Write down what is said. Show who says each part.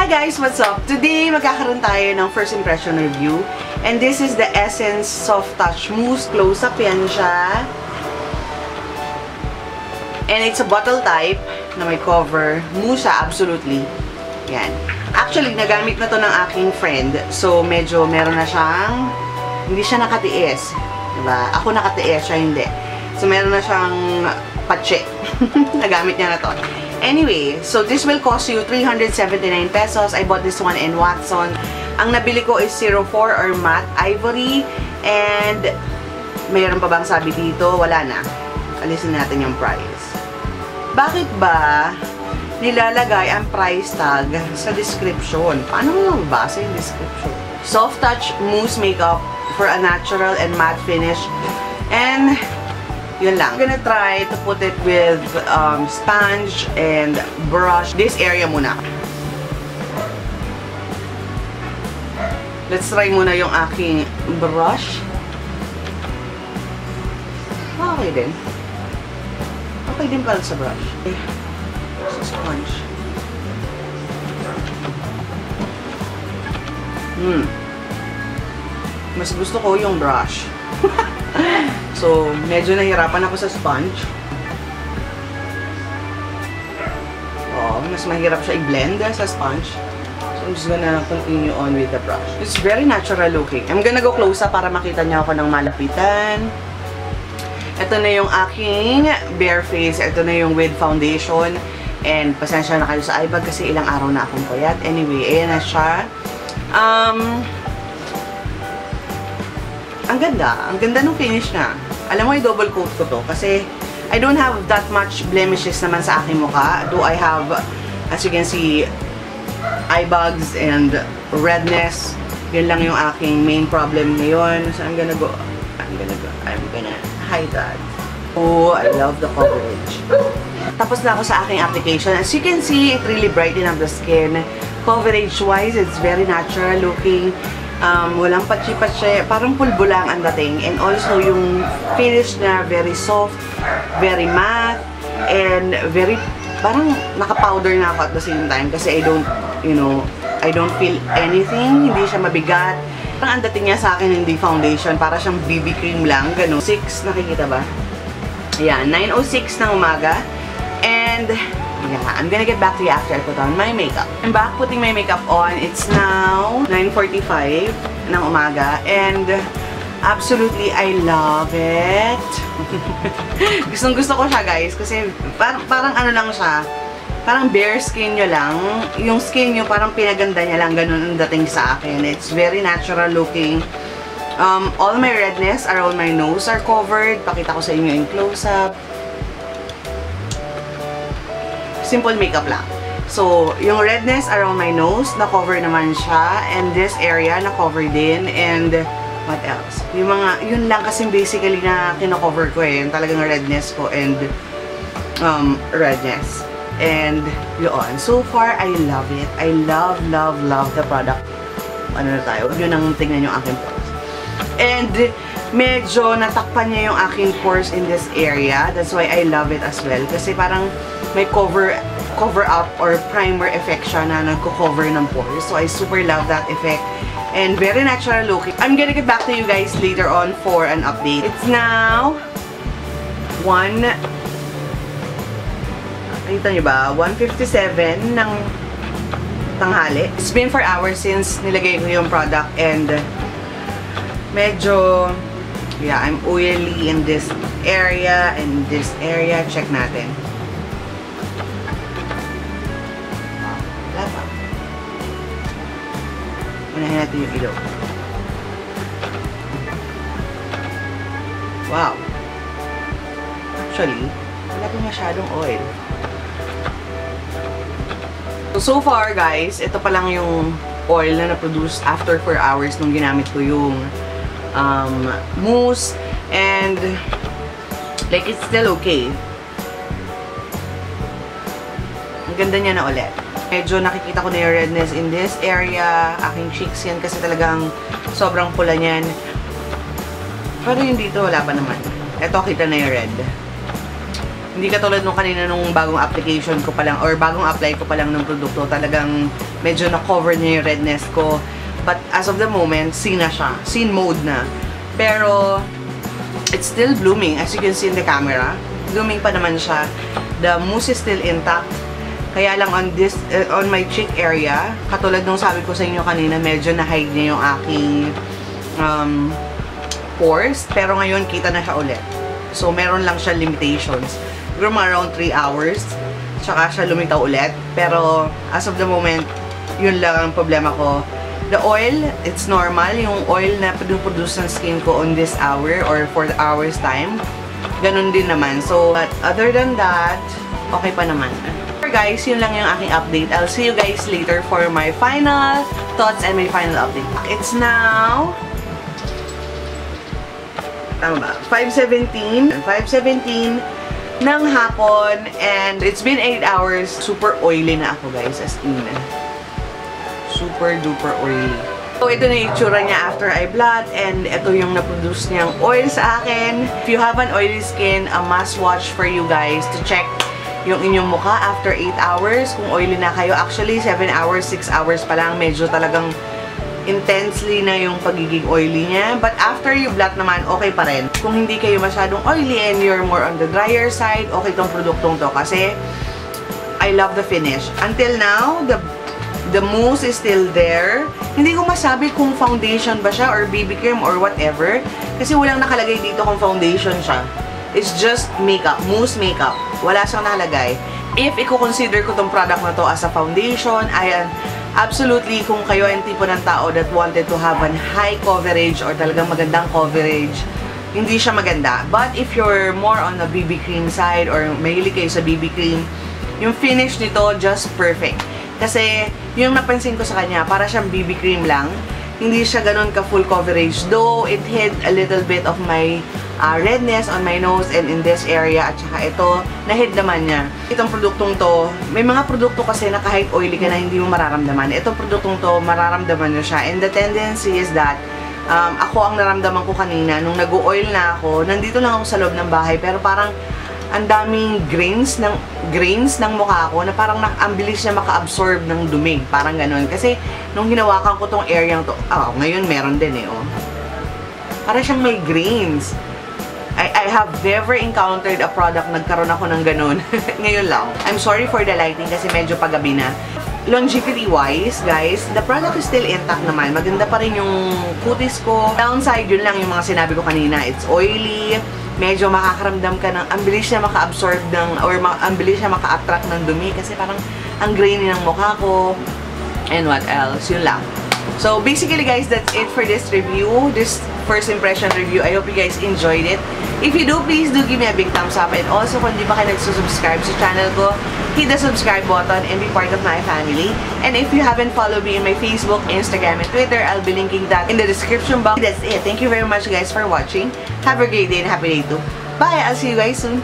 Speaker 1: Hi guys! What's up? Today, magkakaroon tayo ng first impression review. And this is the Essence Soft Touch Mousse Close-Up. Yan siya. And it's a bottle type na may cover. Mousse siya, absolutely. Yan. Actually, nagamit na to ng aking friend. So, medyo meron na siyang... Hindi siya nakatiis. Diba? Ako nakatiis, siya hindi. So, meron na siyang patse. Nagamit niya na to. Anyway, so this will cost you 379 pesos. I bought this one in Watson. Ang nabili ko is 04 or matte ivory. And mayroon pa bang sabi dito? Wala na. Alisin natin yung price. Bakit ba nilalagay ang price tag sa description? Paano mo mabasa yung description? Soft Touch Mousse Makeup for a natural and matte finish. And yun lang. I'm gonna try to put it with sponge and brush. This area muna. Let's try muna yung aking brush. Okay din. Okay din pala sa brush. Okay. Sa sponge. Mas gusto ko yung brush. So, medyo nahirapan ako sa sponge. Oh, mas mahirap siya i-blend sa sponge. So, I'm just gonna continue on with the brush. It's very natural looking. I'm gonna go close up para makita niyo ako ng malapitan. Ito na yung aking bare face. Ito na yung with foundation. And pasensya na kayo sa eye bag kasi ilang araw na akong payat. Anyway, ayan na siya. Ang ganda. Ang ganda ng finish niya. Alam mo, i-double coat ko to kasi I don't have that much blemishes naman sa aking mukha. Do I have, as you can see, eye bags and redness. Yun lang yung aking main problem ngayon. So I'm gonna hide that. Oh, I love the coverage. Tapos na ako sa aking application. As you can see, it really brighten up the skin. Coverage-wise, it's very natural looking. Walang patsi-patsi, parang pulbo lang ang dating. And also, yung finish na very soft, very matte, and very, parang naka-powder na ako at the same time kasi I don't feel anything, hindi siya mabigat. Parang ang dating niya sa akin hindi foundation, para siyang BB cream lang, gano'n. 6, nakikita ba? Ayan, 9:06 ng umaga. And yeah, I'm gonna get back to you after I put on my makeup. I'm back putting my makeup on. It's now 9:45 ng umaga. And absolutely, I love it. Gustong-gusto ko siya, guys. Kasi parang ano lang siya. Parang bare skin nyo lang. Yung skin nyo, parang pinaganda niya lang. Ganun ang dating sa akin. It's very natural looking. All my redness around my nose are covered. Pakita ko sa inyo yung close-up. Simple makeup lang. So, yung redness around my nose, na-cover naman siya. And this area, na-cover din. And, what else? Yung mga, yun lang kasi basically na kino-cover ko eh. Yung talagang redness ko and redness. And, yun. So far, I love it. I love the product. Ano na tayo? Yun ang tingnan yung aking pores. And, medyo natakpan niya yung aking pores in this area. That's why I love it as well. Kasi parang, may cover up or primer effect siya na nagko-cover ng pores. So, I super love that effect. And very natural looking. I'm gonna get back to you guys later on for an update. It's now 1:57 ng tanghali. It's been 4 hours since nilagay ko yung product and medyo, yeah, I'm oily in this area and this area. Check natin. Unahin natin yung ilong. Wow. Actually, wala po masyadong oil. So far, guys, ito pa lang yung oil na na-produce after 4 hours nung ginamit ko yung mousse. And, like, it's still okay. Ang ganda niya na ulit. Medyo nakikita ko na yung redness in this area. Aking cheeks yan kasi talagang sobrang pula niyan. Pero yung dito, wala pa naman. Ito, kita na yung red. Hindi katulad nung kanina nung bagong application ko pa lang or bagong apply ko pa lang ng produkto, talagang medyo na-cover niya yung redness ko. But as of the moment, seen na siya. Seen mode na. Pero, it's still blooming. As you can see in the camera, blooming pa naman siya. The mousse is still intact. Kaya lang on my cheek area, katulad nung sabi ko sa inyo kanina, medyo na-hide niya yung aking pores. Pero ngayon, kita na siya ulit. So, meron lang siya limitations. Siguro around 3 hours. Tsaka siya lumitaw ulit. Pero, as of the moment, yun lang ang problema ko. The oil, it's normal. Yung oil na produce ng skin ko on this hour or 4 hours time. Ganun din naman. So, but other than that, okay pa naman. So guys, yun lang yung aking update. I'll see you guys later for my final thoughts and my final update. It's now... Tama ba? 5:17 ng hapon, and it's been 8 hours. Super oily na ako, guys, as in. Super duper oily. So, ito na yung itsura niya after I blot, and ito yung na-produce niyang oil sa akin. If you have an oily skin, a must watch for you guys to check yung inyong mukha after 8 hours. Kung oily na kayo, actually 7 hours, 6 hours pa lang, medyo talagang intensely na yung pagiging oily niya. But after you blot naman, okay pa rin. Kung hindi kayo masyadong oily and you're more on the drier side, okay tong produktong to. Kasi, I love the finish. Until now, the mousse is still there. Hindi ko masabi kung foundation ba siya or BB cream or whatever. Kasi walang nakalagay dito kung foundation siya. It's just makeup. Mousse makeup. Wala siyang nakalagay. If i-consider ko tong product na to as a foundation, absolutely, kung kayo ay tipo ng tao that wanted to have an high coverage or talagang magandang coverage, hindi siya maganda. But if you're more on the BB cream side or mahilig kayo sa BB cream, yung finish nito, just perfect. Kasi, yung napansin ko sa kanya, para siyang BB cream lang. Hindi siya ganun ka full coverage. Though, it hid a little bit of my redness on my nose and in this area. At saka ito, na-hid naman niya. Itong produktong to, may mga produkto kasi na kahit oily ka na hindi mo mararamdaman. Itong produktong to, mararamdaman nyo siya. And the tendency is that, ako ang naramdaman ko kanina, nung nag-oil na ako, nandito lang ako sa loob ng bahay, pero parang ang daming grains ng mukha ko na parang ang bilis niya maka-absorb ng dumi. Parang ganun. Kasi, nung hinawakan ko tong area to, ngayon meron din eh, oh. Parang siyang may grains. I have never encountered a product nagkaroon ako ng ganun. Ngayon lang. I'm sorry for the lighting kasi medyo pagabi na. Longevity-wise, guys, the product is still intact naman. Maganda pa rin yung kutis ko. Downside, yun lang yung mga sinabi ko kanina. It's oily. Medyo makakaramdam ka ng, ang bilis niya maka-absorb ng, or ang bilis niya maka-attract ng dumi kasi parang ang grainy ng mukha ko. And what else? Yun lang. So, basically, guys, that's it for this review. This first impression review. I hope you guys enjoyed it. If you do, please do give me a big thumbs up. And also, kung di pa kayo nagsusubscribe sa channel ko, hit the subscribe button and be part of my family. And if you haven't followed me in my Facebook, Instagram, and Twitter, I'll be linking that in the description box. That's it. Thank you very much, guys, for watching. Have a great day and happy day too. Bye! I'll see you guys soon.